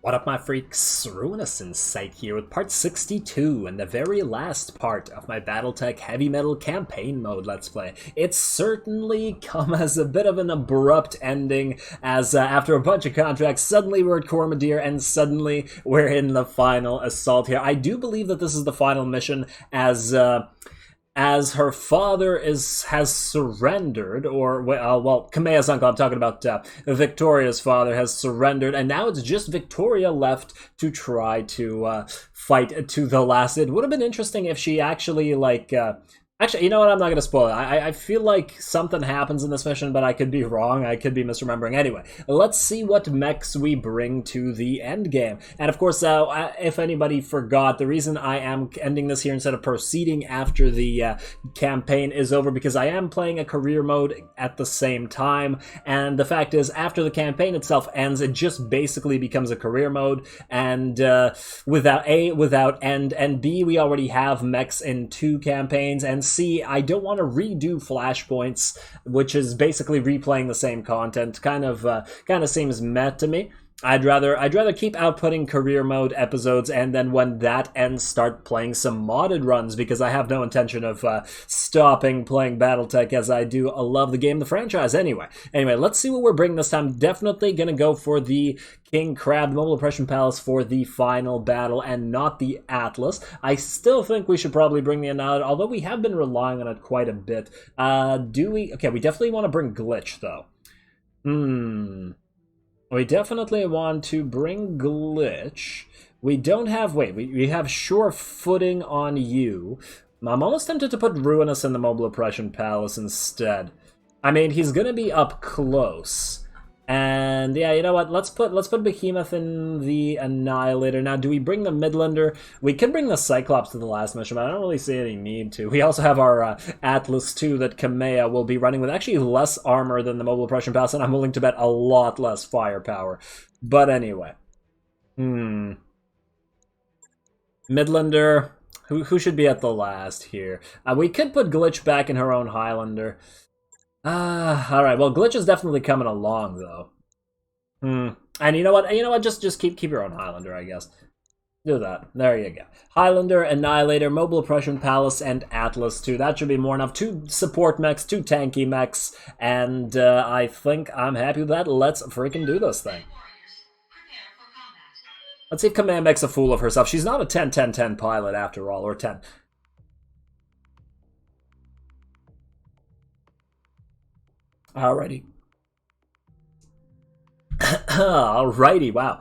What up, my freaks? Ruinous in sight here with part 62 and the very last part of my BattleTech Heavy Metal Campaign Mode Let's Play. It's certainly come as a bit of an abrupt ending, as after a bunch of contracts, suddenly we're at COROMODIR and suddenly we're in the final assault here. I do believe that this is the final mission, as her father has surrendered, or, well, Kameya's uncle, I'm talking about Victoria's father, has surrendered, and now it's just Victoria left to try to fight to the last. It would have been interesting if she actually, actually, you know what, I'm not going to spoil it. I feel like something happens in this mission, but I could be wrong. I could be misremembering. Anyway, let's see what mechs we bring to the end game. And of course, if anybody forgot, the reason I am ending this here instead of proceeding after the campaign is over, because I am playing a career mode at the same time. And the fact is, after the campaign itself ends, it just basically becomes a career mode. And without end, and B, we already have mechs in 2 campaigns, and C, I don't want to redo Flashpoints, which is basically replaying the same content. Kind of seems meh to me. I'd rather keep outputting career mode episodes, and then when that ends, start playing some modded runs, because I have no intention of stopping playing BattleTech, as I do love the game, the franchise. Anyway, let's see what we're bringing this time. Definitely gonna go for the King Crab, the Mobile Oppression Palace, for the final battle, and not the Atlas. I still think we should probably bring the Annihilate, although we have been relying on it quite a bit. Do we? Okay, we definitely want to bring Glitch, though. We definitely want to bring Glitch. We don't have... Wait, we have Sure Footing on you. I'm almost tempted to put Ruinous in the Mobile Oppression Palace instead. I mean, he's gonna be up close. And yeah, you know what? Let's put Behemoth in the Annihilator. Now, do we bring the Midlander? We could bring the Cyclops to the last mission, but I don't really see any need to. We also have our Atlas 2 that Kameya will be running with actually less armor than the Mobile Oppression Palace, and I'm willing to bet a lot less firepower. But anyway. Midlander. Who should be at the last here? We could put Glitch back in her own Highlander. Alright, well, Glitch is definitely coming along, though. And you know what? Just keep your own Highlander, I guess. Do that. There you go. Highlander, Annihilator, Mobile Oppression Palace, and Atlas 2. That should be more enough. 2 support mechs, 2 tanky mechs, and I think I'm happy with that. Let's freaking do this thing. Let's see if Command makes a fool of herself. She's not a 10-10-10 pilot, after all, or 10. Alrighty. Alrighty, wow.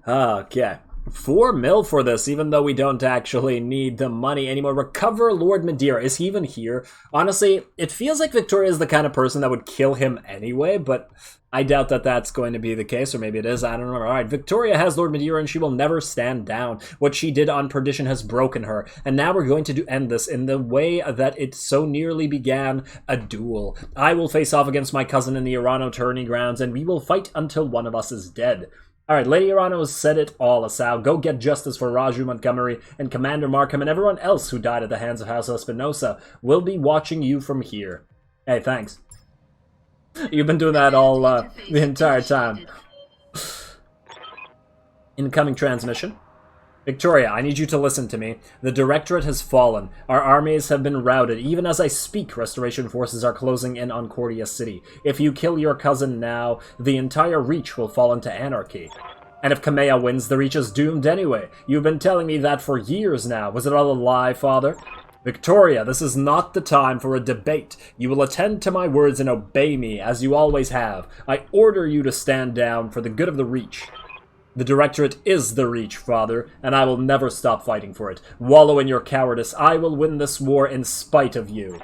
Okay. 4 mil for this, even though we don't actually need the money anymore. Recover Lord Madeira. Is he even here? Honestly, it feels like Victoria is the kind of person that would kill him anyway, but I doubt that that's going to be the case, or maybe it is, I don't know. Alright, Victoria has Lord Madeira, and she will never stand down. What she did on Perdition has broken her, and now we're going to end this in the way that it so nearly began, a duel. I will face off against my cousin in the ARANO tourney grounds, and we will fight until one of us is dead. Alright, Lady ARANO has said it all, Asao. Go get justice for Raju Montgomery and Commander Markham and everyone else who died at the hands of House Espinosa. We'll be watching you from here. Hey, thanks. You've been doing that all, the entire time. Incoming transmission. Victoria, I need you to listen to me. The Directorate has fallen. Our armies have been routed. Even as I speak, Restoration forces are closing in on Cordia City. If you kill your cousin now, the entire Reach will fall into anarchy. And if Kameya wins, the Reach is doomed anyway. You've been telling me that for years now. Was it all a lie, Father? Victoria, this is not the time for a debate. You will attend to my words and obey me, as you always have. I order you to stand down for the good of the Reach. The Directorate is the Reach, Father, and I will never stop fighting for it. Wallow in your cowardice. I will win this war in spite of you.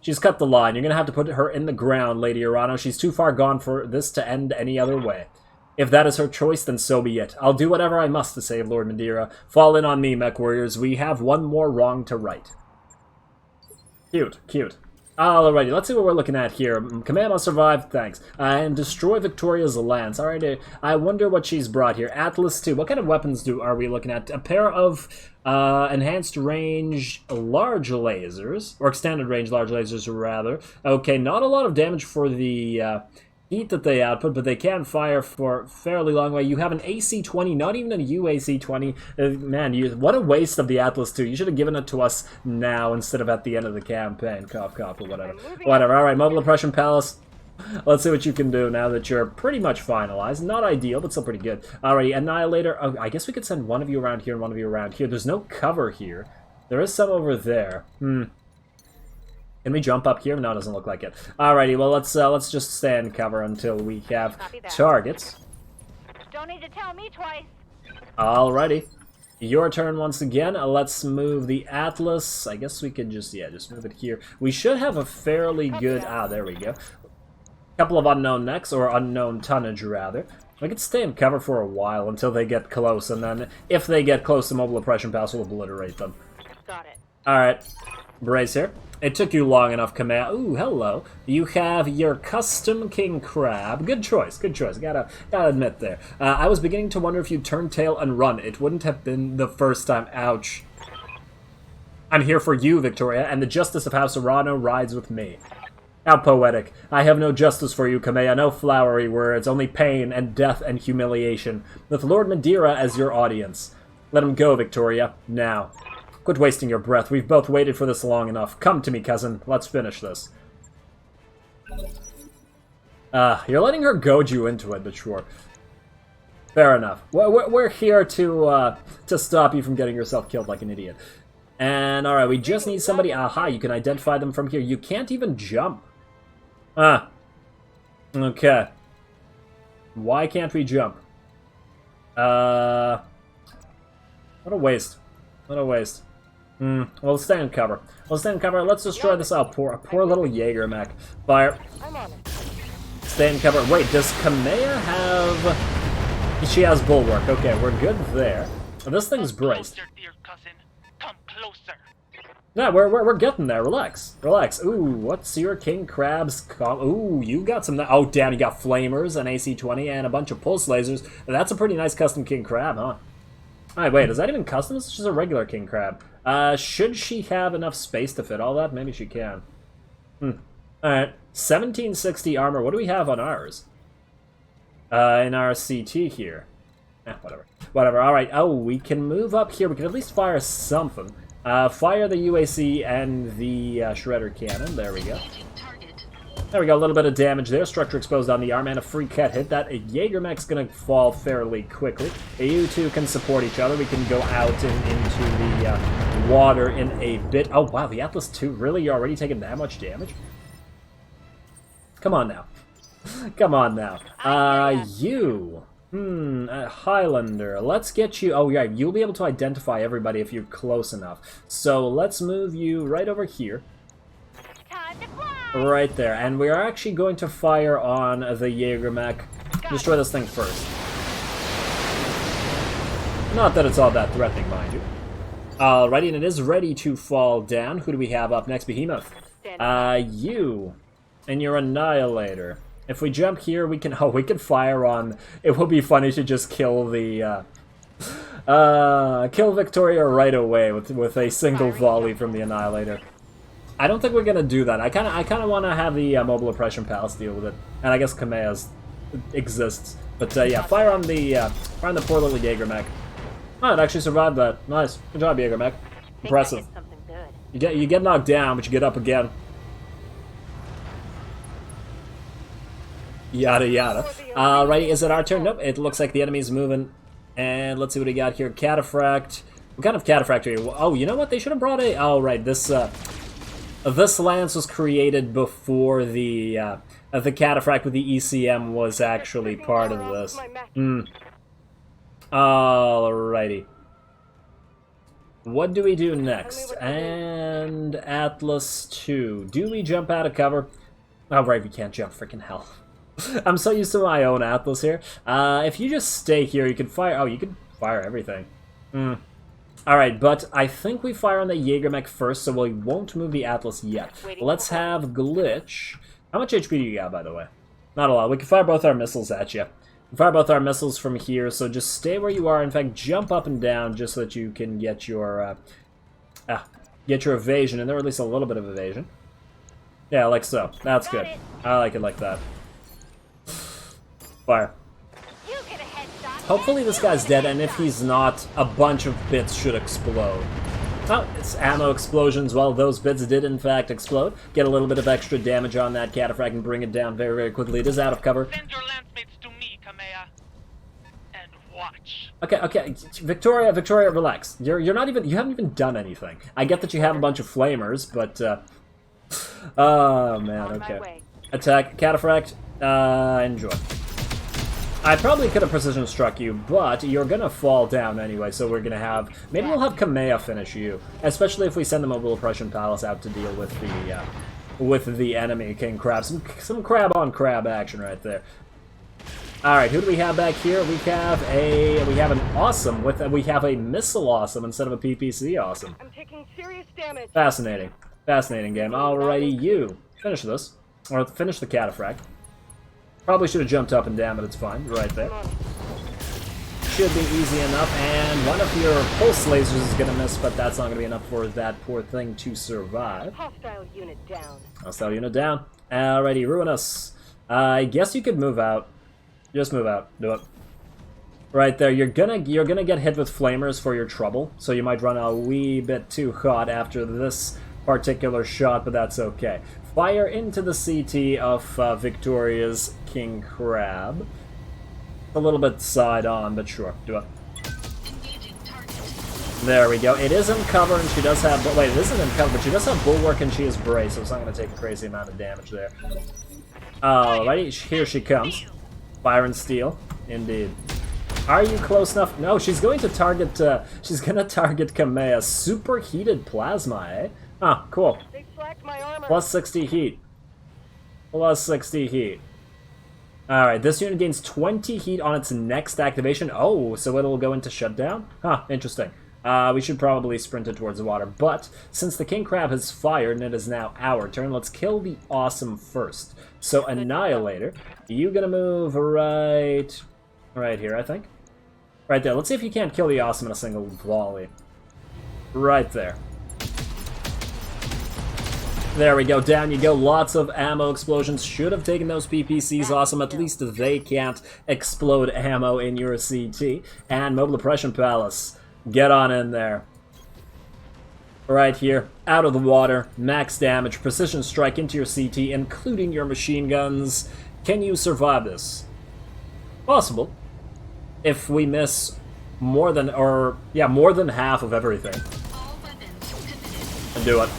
She's cut the line. You're going to have to put her in the ground, Lady ARANO. She's too far gone for this to end any other way. If that is her choice, then so be it. I'll do whatever I must to save Lord Madeira. Fall in on me, mech warriors. We have one more wrong to right. Cute, cute. Alrighty, let's see what we're looking at here. Command must survive, thanks. And destroy Victoria's lance. Alright, I wonder what she's brought here. Atlas 2. What kind of weapons are we looking at? A pair of enhanced range large lasers, or extended range large lasers, rather. Okay, not a lot of damage for the heat that they output, but they can fire for fairly long way. You have an AC-20, not even a UAC-20. Man, what a waste of the Atlas 2. You should have given it to us now instead of at the end of the campaign. Cough, cough, or whatever. Whatever. All right, Mobile Oppression Palace. Let's see what you can do now that you're pretty much finalized. Not ideal, but still pretty good. Alrighty, Annihilator. Oh, I guess we could send one of you around here and one of you around here. There's no cover here. There is some over there. Can we jump up here? No, it doesn't look like it. Alrighty, well, let's just stand cover until we have targets. Don't need to tell me twice. Alrighty. Your turn once again. Let's move the Atlas. I guess we could just move it here. We should have a fairly good... Ah, there we go. Couple of unknown necks, or unknown tonnage rather. We could stay in cover for a while until they get close, and then if they get close, the Mobile Oppression Palace will obliterate them. Got it. Alright, brace here. It took you long enough, Kamea. Ooh, hello. You have your custom King Crab. Good choice, good choice. Gotta admit there. I was beginning to wonder if you'd turn tail and run. It wouldn't have been the first time. Ouch. I'm here for you, Victoria, and the justice of House ARANO rides with me. How poetic. I have no justice for you, Kamea, no flowery words, only pain and death and humiliation, with Lord Madeira as your audience. Let him go, Victoria, now. Quit wasting your breath. We've both waited for this long enough. Come to me, cousin. Let's finish this. You're letting her goad you into it, but sure. Fair enough. We're here to stop you from getting yourself killed like an idiot. And, alright, we just need somebody... Aha, you can identify them from here. You can't even jump. Okay. Why can't we jump? What a waste. What a waste. Well, let's stay in cover. Let's stay in cover. Let's destroy this poor little Jaeger mech. Fire. I'm on it. Stay in cover. Wait, does Kamea have... She has Bulwark. Okay, we're good there. This thing's braced. Closer, dear cousin. Come closer. Yeah, we're getting there. Relax. Relax. Ooh, what's your King Crab's call? Ooh, you got some... Oh, damn, you got Flamers, an AC-20, and a bunch of Pulse Lasers. That's a pretty nice custom King Crab, huh? Alright, wait, is that even custom? It's just a regular King Crab. Should she have enough space to fit all that? Maybe she can. Alright, 1760 armor. What do we have on ours? In our CT here. Whatever. Whatever, alright. Oh, we can move up here. We can at least fire something. Fire the UAC and the Shredder Cannon. There we go. There we go, a little bit of damage there. Structure exposed on the arm, and a free cat hit that. A Jaegermech's gonna fall fairly quickly. You two can support each other. We can go out into the water in a bit. Oh, wow, the Atlas 2, really? You're already taking that much damage? Come on now. Come on now. You... Highlander. Let's get you... Oh, yeah, you'll be able to identify everybody if you're close enough. So let's move you right over here. Time to fly. Right there. And we are actually going to fire on the Jaegermech. Destroy this thing first. Not that it's all that threatening, mind you. Alrighty, and it is ready to fall down. Who do we have up next? Behemoth. You. And your Annihilator. If we jump here, we can... Oh, we can fire on... It would be funny to just kill the... kill Victoria right away with a single volley from the Annihilator. I don't think we're gonna do that. I kind of want to have the Mobile Oppression Palace deal with it, and I guess Kamea's exists. But yeah, fire on the poor little Jaegermech. Oh, it actually survived that. Nice, good job, Jaegermech. Impressive. Something good. You get knocked down, but you get up again. Yada yada. Right, is it our turn? Nope, it looks like the enemy's moving. And let's see what we got here. Cataphract. What kind of Cataphract are you? Oh, you know what? They should have brought a... Oh, right, this lance was created before the Cataphract with the ECM was actually part of this. Alrighty. What do we do next? And Atlas 2. Do we jump out of cover? Oh, right, we can't jump. Freaking hell. I'm so used to my own Atlas here. If you just stay here, you can fire... Oh, you can fire everything. Alright, but I think we fire on the Jaegermech first, so we won't move the Atlas yet. Let's have Glitch. How much HP do you got, by the way? Not a lot. We can fire both our missiles at you. We can fire both our missiles from here, so just stay where you are. In fact, jump up and down just so that you can get your evasion, and there, or at least a little bit of evasion. Yeah, like so. That's good. I like it like that. Fire. You get a head start. Hopefully this guy's dead, and if he's not, a bunch of bits should explode. Oh, it's ammo explosions. Well, those bits did in fact explode. Get a little bit of extra damage on that cataphract and bring it down very, very quickly. It is out of cover. Send your lancemates to me, Kamea. And watch. Okay, Victoria, relax. You haven't even done anything. I get that you have a bunch of flamers, but oh man, okay. Attack, cataphract, enjoy. I probably could have precision struck you, but you're gonna fall down anyway, so we're gonna have... Maybe we'll have Kamea finish you, especially if we send the Mobile Oppression Palace out to deal with the enemy King Crab. Some crab-on-crab action right there. Alright, who do we have back here? We have an awesome, we have a missile awesome instead of a PPC awesome. I'm taking serious damage. Fascinating. Fascinating game. Alrighty, you. Finish this. Or finish the cataphract. Probably should have jumped up and down, but it's fine. Right there. Should be easy enough, and one of your pulse lasers is going to miss, but that's not going to be enough for that poor thing to survive. Hostile unit down. Hostile unit down. Alrighty, Ruinous. I guess you could move out. Just move out. Do it. Right there. You're gonna get hit with flamers for your trouble, so you might run a wee bit too hot after this particular shot, but that's okay. Fire into the CT of Victoria's King Crab. A little bit side on, but sure, do it. There we go. It is in cover, and she does have... Wait, it isn't in cover, but she does have Bulwark, and she is braced, so it's not going to take a crazy amount of damage there. Alrighty, here she comes. Fire and steel, indeed. Are you close enough? No, she's going to target... she's going to target Kamea. Superheated plasma, eh? Ah, cool. They slacked my armor. Plus 60 heat. Plus 60 heat. Alright, this unit gains 20 heat on its next activation. Oh, so it'll go into shutdown? Huh, interesting. We should probably sprint it towards the water. But, since the King Crab has fired and it is now our turn, let's kill the awesome first. So, Annihilator, you gonna move right here, I think. Right there. Let's see if you can't kill the awesome in a single volley. Right there. There we go, down you go. Lots of ammo explosions. Should have taken those PPCs awesome. At least they can't explode ammo in your CT. And Mobile Oppression Palace. Get on in there. Right here. Out of the water. Max damage. Precision strike into your CT, including your machine guns. Can you survive this? Possible. If we miss more than half of everything. And do it.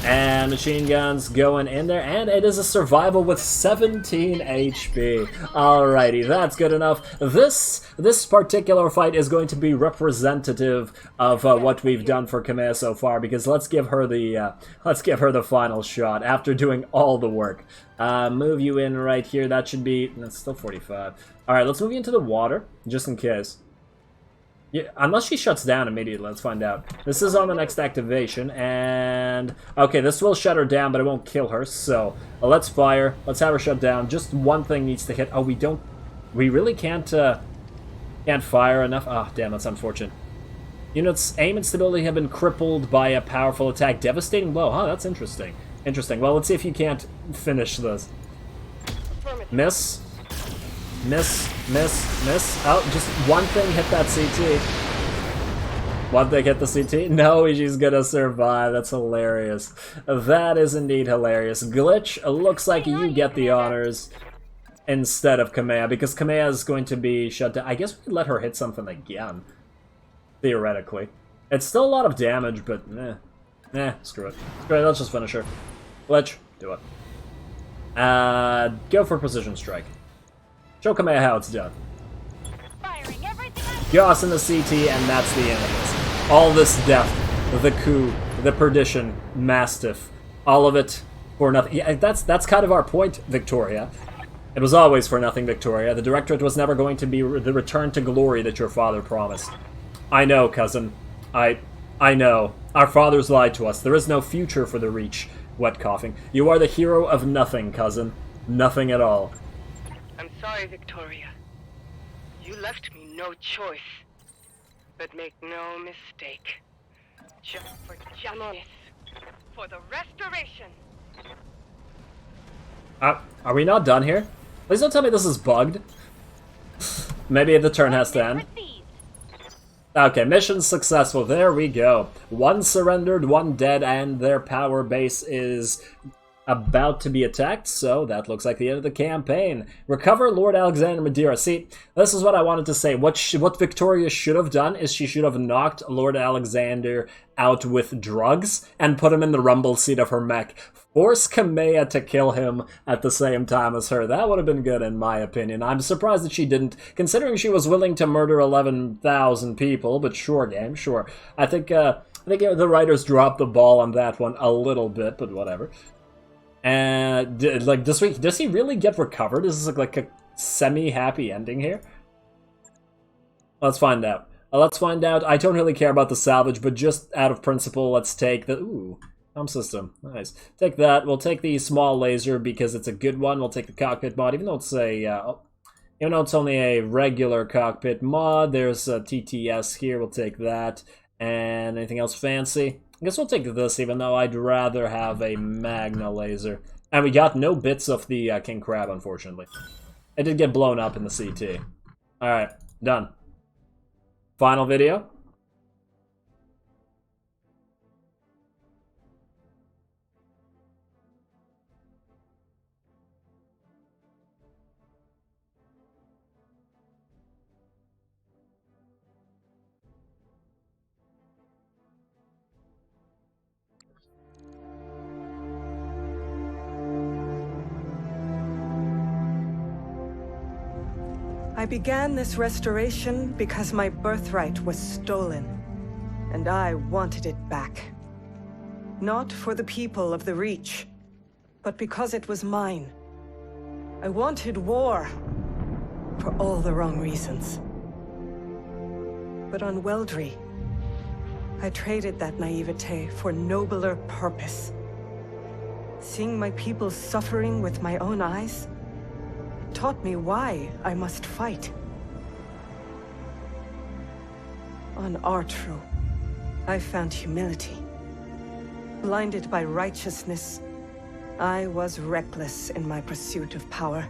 And machine guns going in there, and it is a survival with 17 HP. Alrighty, that's good enough. This particular fight is going to be representative of what we've done for Kamea so far, because let's give her the final shot after doing all the work. Move you in right here. That's still 45. Alright, let's move you into the water, just in case. Yeah, unless she shuts down immediately, let's find out. This is on the next activation, and... Okay, this will shut her down, but it won't kill her, so... let's fire. Let's have her shut down. Just one thing needs to hit. Oh, we don't... We really can't fire enough. Oh, damn, that's unfortunate. Units' aim and stability have been crippled by a powerful attack. Devastating blow. Oh, that's interesting. Interesting. Well, let's see if you can't finish this. Miss. Miss, miss, miss. Oh, just one thing hit that CT. One thing hit the CT? No, she's gonna survive. That's hilarious. That is indeed hilarious. Glitch, looks like you get the honors instead of Kamea, because Kamea is going to be shut down. I guess we could let her hit something again, theoretically. It's still a lot of damage, but screw it. Screw it, let's just finish her. Glitch, do it. Go for Precision Strike. Show Kamea how it's done. Goss in the CT, and that's the end of this. All this death, the coup, the perdition, Mastiff, all of it for nothing. Yeah, that's kind of our point, Victoria. It was always for nothing, Victoria. The Directorate was never going to be the return to glory that your father promised. I know, cousin. I know. Our fathers lied to us. There is no future for the Reach. Wet coughing. You are the hero of nothing, cousin. Nothing at all. I'm sorry, Victoria. You left me no choice. But make no mistake. Just for justice. For the restoration. Are we not done here? Please don't tell me this is bugged. Maybe the turn has to end. Okay, mission successful. There we go. One surrendered, one dead, and their power base is about to be attacked, so that looks like the end of the campaign. Recover Lord Alexander Madeira. See, this is what I wanted to say. What Victoria should have done is she should have knocked Lord Alexander out with drugs and put him in the rumble seat of her mech. Force Kamea to kill him at the same time as her. That would have been good in my opinion. I'm surprised that she didn't, considering she was willing to murder 11,000 people, but sure game, sure. I think the writers dropped the ball on that one a little bit, but whatever. And like this week, does he really get recovered? Is this like a semi-happy ending here? Let's find out. Let's find out. I don't really care about the salvage, but just out of principle, let's take the comm system. Nice. Take that. We'll take the small laser because it's a good one. We'll take the cockpit mod, even though it's only a regular cockpit mod. There's a TTS here. We'll take that. And anything else fancy? I guess we'll take this, even though I'd rather have a Magna laser. And we got no bits of the King Crab, unfortunately. It did get blown up in the CT. Alright, done. Final video. I began this restoration because my birthright was stolen, and I wanted it back. Not for the people of the Reach, but because it was mine. I wanted war, for all the wrong reasons. But on Weldry, I traded that naivete for nobler purpose. Seeing my people suffering with my own eyes taught me why I must fight. On Artru, I found humility. Blinded by righteousness, I was reckless in my pursuit of power,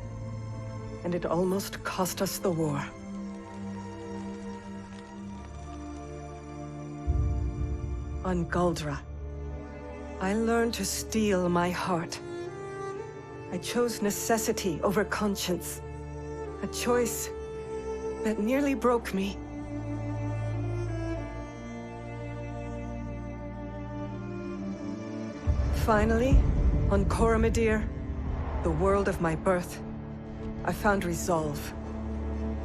and it almost cost us the war. On Guldra, I learned to steel my heart. I chose necessity over conscience. A choice that nearly broke me. Finally, on COROMODIR, the world of my birth, I found resolve.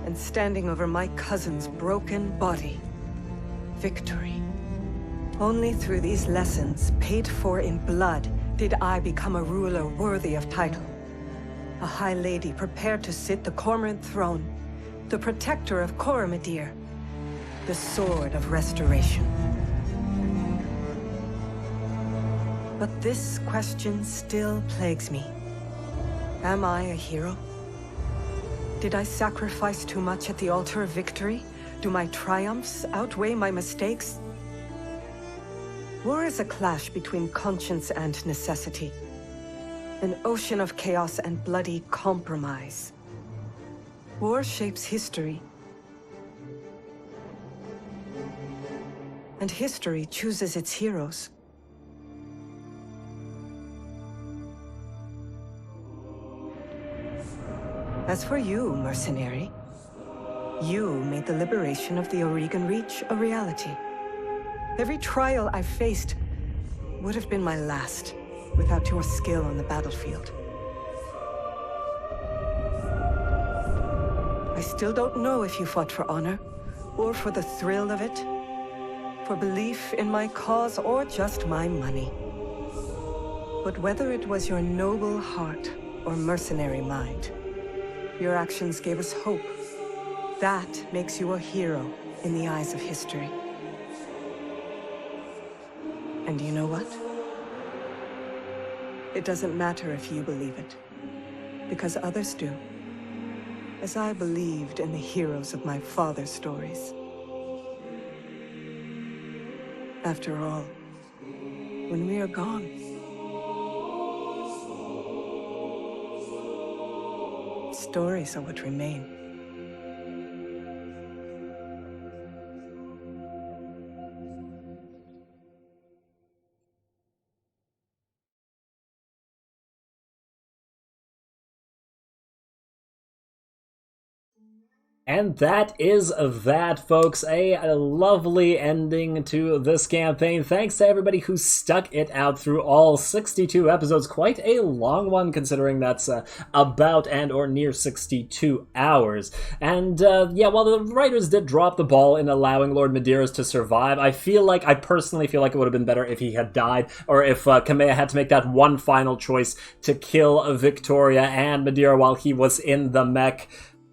And standing over my cousin's broken body, victory. Only through these lessons, paid for in blood, did I become a ruler worthy of title. A high lady prepared to sit the Cormorant throne, the protector of COROMODIR, the sword of restoration. But this question still plagues me. Am I a hero? Did I sacrifice too much at the altar of victory? Do my triumphs outweigh my mistakes? War is a clash between conscience and necessity. An ocean of chaos and bloody compromise. War shapes history. And history chooses its heroes. As for you, mercenary, you made the liberation of the Aurigan Reach a reality. Every trial I faced would have been my last, without your skill on the battlefield. I still don't know if you fought for honor, or for the thrill of it, for belief in my cause, or just my money. But whether it was your noble heart or mercenary mind, your actions gave us hope. That makes you a hero in the eyes of history. And you know what? It doesn't matter if you believe it, because others do. As I believed in the heroes of my father's stories. After all, when we are gone, stories are what remain. And that is that, folks. A lovely ending to this campaign. Thanks to everybody who stuck it out through all 62 episodes. Quite a long one, considering that's about and or near 62 hours. And yeah, while the writers did drop the ball in allowing Lord Medeiros to survive, I personally feel like it would have been better if he had died, or if Kamea had to make that one final choice to kill Victoria and Madeira while he was in the mech.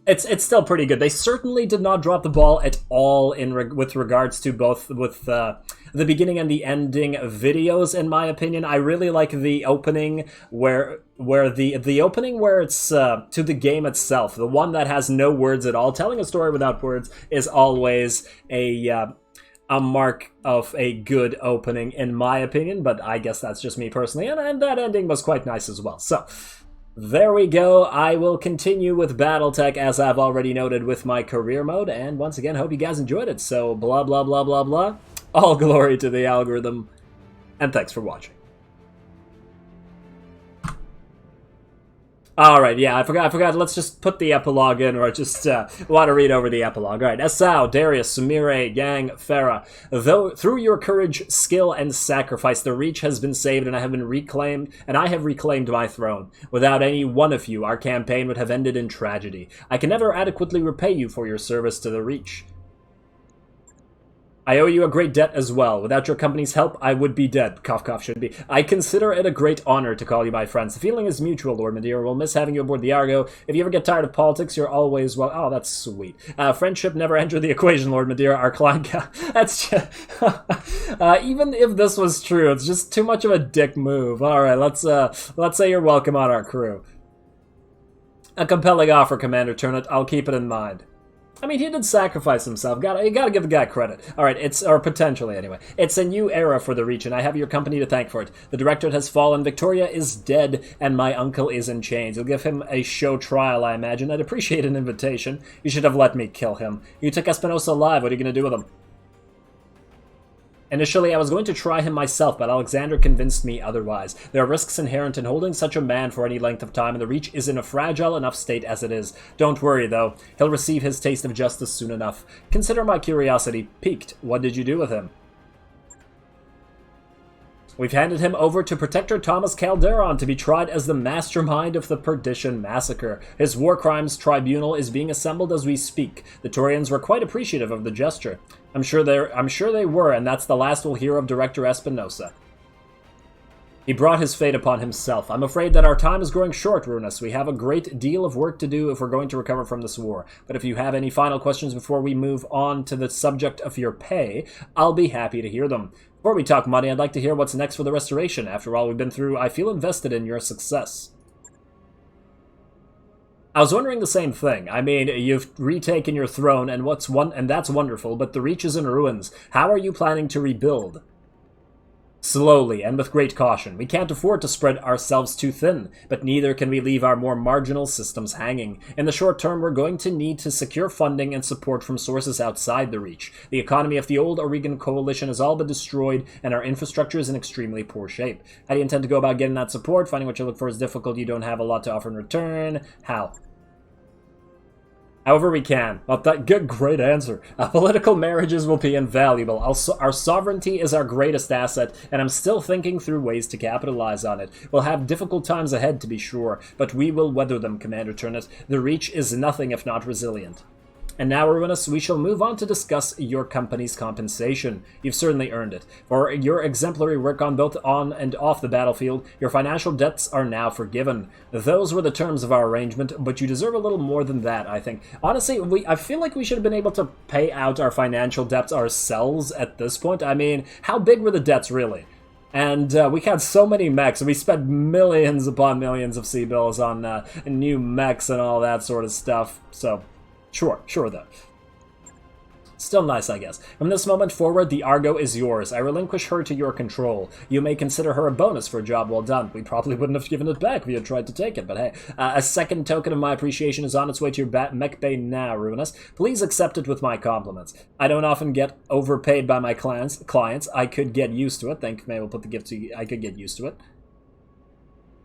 It's still pretty good. They certainly did not drop the ball at all with regards to both with the beginning and the ending videos. In my opinion, I really like the opening where the opening where it's to the game itself, the one that has no words at all. Telling a story without words is always a mark of a good opening, in my opinion. But I guess that's just me personally, and that ending was quite nice as well. So. There we go. I will continue with BattleTech, as I've already noted, with my career mode, and once again, hope you guys enjoyed it. So, blah, blah, blah, blah, blah. All glory to the algorithm, and thanks for watching. Alright, yeah, I forgot. Let's just put the epilogue in, or just want to read over the epilogue. Alright, Esau, Darius, Sumire, Yang, Farah. Though through your courage, skill, and sacrifice, the Reach has been saved, and I have reclaimed my throne. Without any one of you, our campaign would have ended in tragedy. I can never adequately repay you for your service to the Reach. I owe you a great debt as well. Without your company's help, I would be dead. Cough, cough, should be. I consider it a great honor to call you my friends. The feeling is mutual, Lord Madeira. We'll miss having you aboard the Argo. If you ever get tired of politics, you're always well. Oh, that's sweet. Friendship never entered the equation, Lord Madeira. Our client. That's just. Even if this was true, it's just too much of a dick move. All right, let's say you're welcome on our crew. A compelling offer, Commander Turnit. I'll keep it in mind. I mean, he did sacrifice himself. You gotta give the guy credit. Alright, or potentially anyway. It's a new era for the Reach, and I have your company to thank for it. The Directorate has fallen, Victoria is dead, and my uncle is in chains. You'll give him a show trial, I imagine. I'd appreciate an invitation. You should have let me kill him. You took Espinosa alive, what are you gonna do with him? Initially, I was going to try him myself, but Alexander convinced me otherwise. There are risks inherent in holding such a man for any length of time, and the Reach is in a fragile enough state as it is. Don't worry, though. He'll receive his taste of justice soon enough. Consider my curiosity piqued. What did you do with him? We've handed him over to Protector Thomas Calderon to be tried as the mastermind of the Perdition Massacre. His war crimes tribunal is being assembled as we speak. The Turians were quite appreciative of the gesture. I'm sure they were, and that's the last we'll hear of Director Espinosa. He brought his fate upon himself. I'm afraid that our time is growing short, Ruinous. We have a great deal of work to do if we're going to recover from this war. But if you have any final questions before we move on to the subject of your pay, I'll be happy to hear them. Before we talk money, I'd like to hear what's next for the Restoration. After all we've been through, I feel invested in your success. I was wondering the same thing. I mean, you've retaken your throne, and that's wonderful, but the Reach is in ruins. How are you planning to rebuild? Slowly, and with great caution. We can't afford to spread ourselves too thin, but neither can we leave our more marginal systems hanging. In the short term, we're going to need to secure funding and support from sources outside the Reach. The economy of the old Aurigan coalition has all been destroyed, and our infrastructure is in extremely poor shape. How do you intend to go about getting that support? Finding what you look for is difficult. You don't have a lot to offer in return. How? However we can. Well, good, great answer. Political marriages will be invaluable. Our sovereignty is our greatest asset, and I'm still thinking through ways to capitalize on it. We'll have difficult times ahead, to be sure, but we will weather them, Commander Turnit. The Reach is nothing if not resilient. And now, Ruinous, we shall move on to discuss your company's compensation. You've certainly earned it. For your exemplary work on both on and off the battlefield, your financial debts are now forgiven. Those were the terms of our arrangement, but you deserve a little more than that, I think. Honestly, I feel like we should have been able to pay out our financial debts ourselves at this point. I mean, how big were the debts, really? And we had so many mechs, and we spent millions upon millions of C-bills on new mechs and all that sort of stuff, so... Sure though. Still nice, I guess. From this moment forward, the Argo is yours. I relinquish her to your control. You may consider her a bonus for a job well done. We probably wouldn't have given it back if you had tried to take it, but hey. A second token of my appreciation is on its way to your mech bay now, Ruinous. Please accept it with my compliments. I don't often get overpaid by my clients. I could get used to it. Thank you, May. We'll put the gift to you. I could get used to it.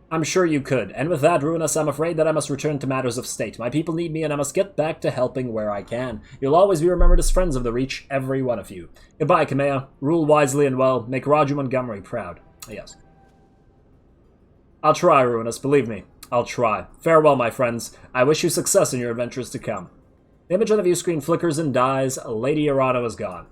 I'm sure you could. And with that, Ruinous, I'm afraid that I must return to matters of state. My people need me, and I must get back to helping where I can. You'll always be remembered as friends of the Reach, every one of you. Goodbye, Kamea. Rule wisely and well. Make Roger Montgomery proud. Yes. I'll try, Ruinous. Believe me. I'll try. Farewell, my friends. I wish you success in your adventures to come. The image on the view screen flickers and dies. Lady ARANO is gone.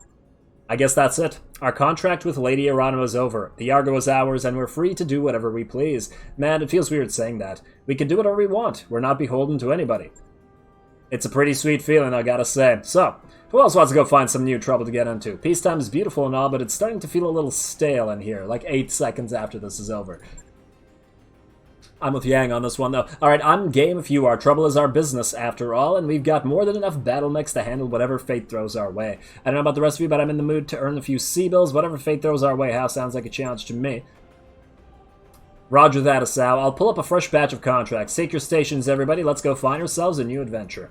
I guess that's it. Our contract with Lady ARANO is over. The Argo is ours, and we're free to do whatever we please. Man, it feels weird saying that. We can do whatever we want. We're not beholden to anybody. It's a pretty sweet feeling, I gotta say. So, who else wants to go find some new trouble to get into? Peacetime is beautiful and all, but it's starting to feel a little stale in here, like 8 seconds after this is over. I'm with Yang on this one, though. Alright, I'm game if you are. Trouble is our business, after all, and we've got more than enough battle mechs to handle whatever fate throws our way. I don't know about the rest of you, but I'm in the mood to earn a few C-bills. Whatever fate throws our way, how sounds like a challenge to me. Roger that, Asao. I'll pull up a fresh batch of contracts. Take your stations, everybody. Let's go find ourselves a new adventure.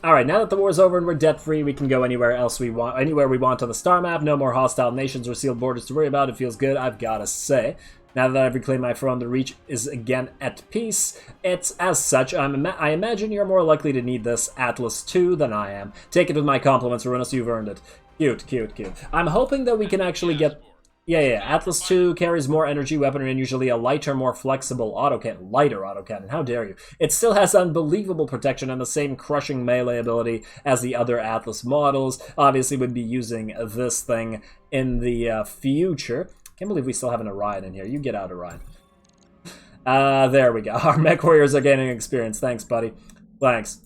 Alright, now that the war's over and we're debt-free, we can go anywhere we want on the star map. No more hostile nations or sealed borders to worry about. It feels good, I've gotta say. Now that I've reclaimed my throne, the Reach is again at peace. It's as such, I imagine you're more likely to need this Atlas 2 than I am. Take it with my compliments, Ruinous, you've earned it. Cute, cute, cute. I'm hoping that we can actually get... Yeah, Atlas 2 carries more energy weaponry and usually a lighter, more flexible autocannon. Lighter autocannon, how dare you. It still has unbelievable protection and the same crushing melee ability as the other Atlas models. Obviously, we'd be using this thing in the future. Can't believe we still have an Orion in here. You get out, Orion. There we go. Our mech warriors are gaining experience. Thanks, buddy. Thanks.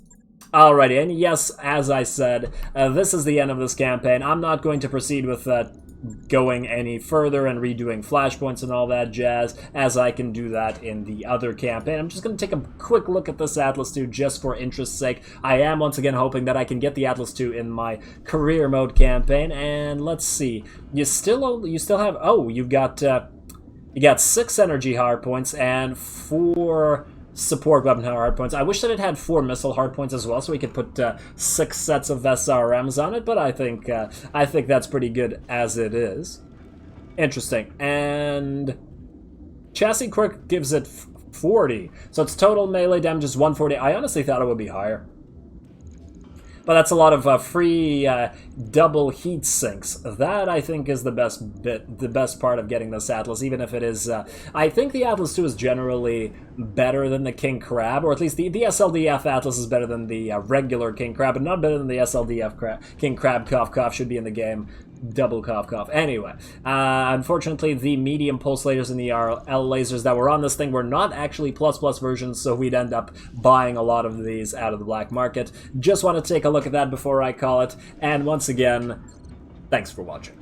Alrighty, and yes, as I said, this is the end of this campaign. I'm not going to proceed with going any further and redoing flashpoints and all that jazz, as I can do that in the other campaign. I'm just going to take a quick look at this Atlas 2 just for interest's sake. I am once again hoping that I can get the Atlas 2 in my career mode campaign, and let's see. You still have, oh, you got 6 energy hardpoints and 4 support weapon hardpoints. I wish that it had 4 missile hardpoints as well, so we could put 6 sets of SRMs on it, but I think that's pretty good as it is. Interesting. And chassis quick gives it 40, so its total melee damage is 140. I honestly thought it would be higher. But that's a lot of free double heat sinks. That, I think, is the best part of getting this Atlas, even if it is... I think the Atlas 2 is generally better than the King Crab, or at least the SLDF Atlas is better than the regular King Crab, but not better than the SLDF King Crab. Cough, cough, should be in the game. Double cough, cough. Anyway, unfortunately, the medium pulse lasers and the RL lasers that were on this thing were not actually plus versions, so we'd end up buying a lot of these out of the black market. Just want to take a look at that before I call it, and once again, thanks for watching.